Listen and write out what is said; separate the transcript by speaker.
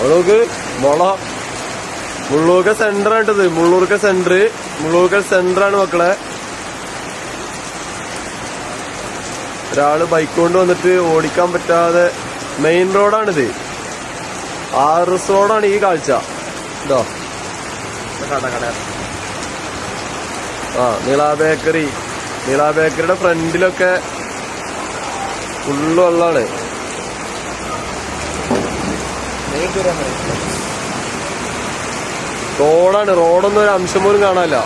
Speaker 1: നോക്ക് മുള മുള്ളൂർക്ക സെന്റർ ആയിട്ടത്. മുള്ളൂർക്ക സെന്ററാണ് മക്കളെ. ഒരാള് ബൈക്ക് കൊണ്ട് വന്നിട്ട് ഓടിക്കാൻ പറ്റാതെ മെയിൻ റോഡാണിത്. RS റോഡാണ് ഈ കാഴ്ച. ഇതോ നീള ബേക്കറിയുടെ ഫ്രണ്ടിലൊക്കെ ഫുള്ള് വെള്ളാണ്. റോഡാണ്. റോഡൊന്നും ഒരു അംശം പോലും കാണാനില്ല.